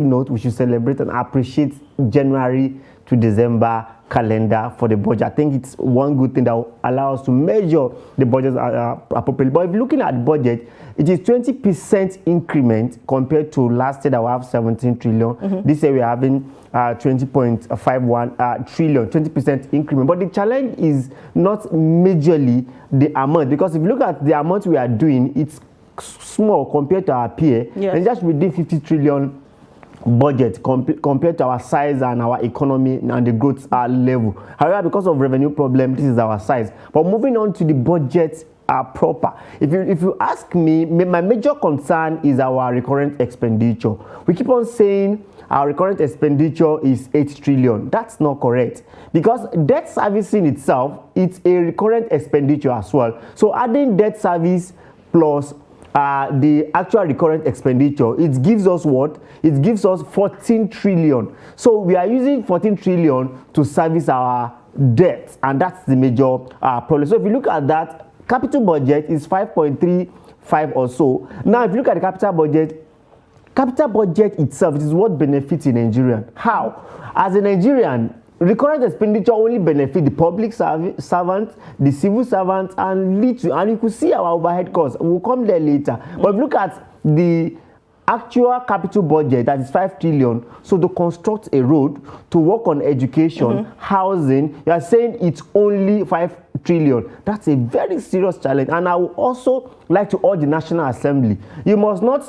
note, we should celebrate and appreciate January to December calendar for the budget. I think it's one good thing that will allow us to measure the budgets appropriately. But if you're looking at the budget, it is 20% increment compared to last year that we have 17 trillion. This year we're having 20.51 trillion, 20% increment. But the challenge is not majorly the amount, because if you look at the amount we are doing, it's small compared to our peer. Yes. And just within 50 trillion budget compared to our size and our economy and the growth level. However, because of revenue problem, this is our size. But moving on to the budget proper, if you ask me, my major concern is our recurrent expenditure. We keep on saying our recurrent expenditure is 8 trillion. That's not correct, because debt servicing itself, it's a recurrent expenditure as well. So adding debt service plus the actual recurrent expenditure, it gives us what? It gives us 14 trillion. So we are using 14 trillion to service our debt, and that's the major problem. So if you look at that, capital budget is 5.35 or so. Now if you look at the capital budget itself, it is what benefits a Nigerian. How? As a Nigerian, recurrent expenditure only benefit the public servants, the civil servants, and you could see our overhead costs. We'll come there later. But look at the actual capital budget, that is 5 trillion. So to construct a road, to work on education, housing, you are saying it's only 5 trillion. That's a very serious challenge. And I would also like to urge the National Assembly, you must not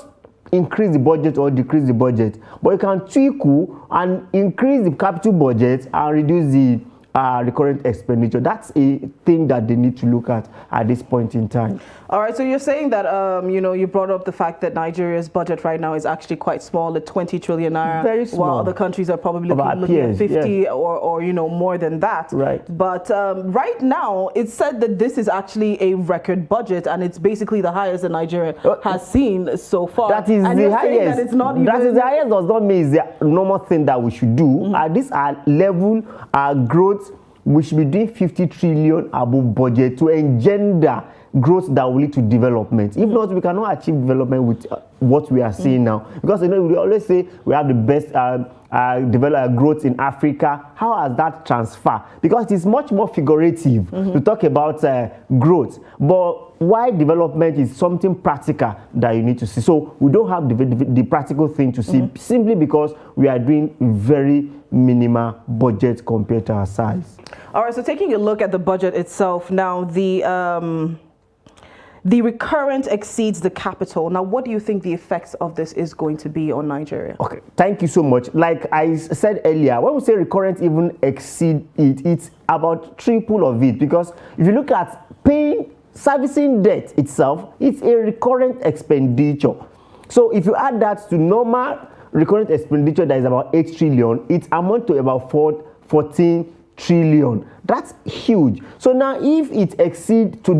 increase the budget or decrease the budget, but you can tweak and increase the capital budget and reduce the recurrent expenditure. That's a thing that they need to look at this point in time. All right, so you're saying that you brought up the fact that Nigeria's budget right now is actually quite small, at 20 trillion naira, very small, while other countries are probably looking at 50 or more than that. Right. But right now, it's said that this is actually a record budget, and it's basically the highest that Nigeria has seen so far. That is and the highest. That, it's not even... that is the highest does not mean it's the normal thing that we should do. At this level, growth, we should be doing 50 trillion above budget to engender growth that will lead to development. If not, we cannot achieve development with what we are seeing now. Because we always say we have the best growth in Africa. How has that transfer? Because it is much more figurative to talk about growth. But why development is something practical that you need to see. So we don't have the practical thing to see simply because we are doing very minimal budget compared to our size. All right, so taking a look at the budget itself now, the recurrent exceeds the capital. Now, what do you think the effects of this is going to be on Nigeria? Okay, thank you so much. Like I said earlier, when we say recurrent even exceed it, it's about triple of it. Because if you look at servicing debt itself, it's a recurrent expenditure. So if you add that to normal recurrent expenditure that is about 8 trillion, it amounts to about 14 trillion. That's huge. So now if it exceeds to this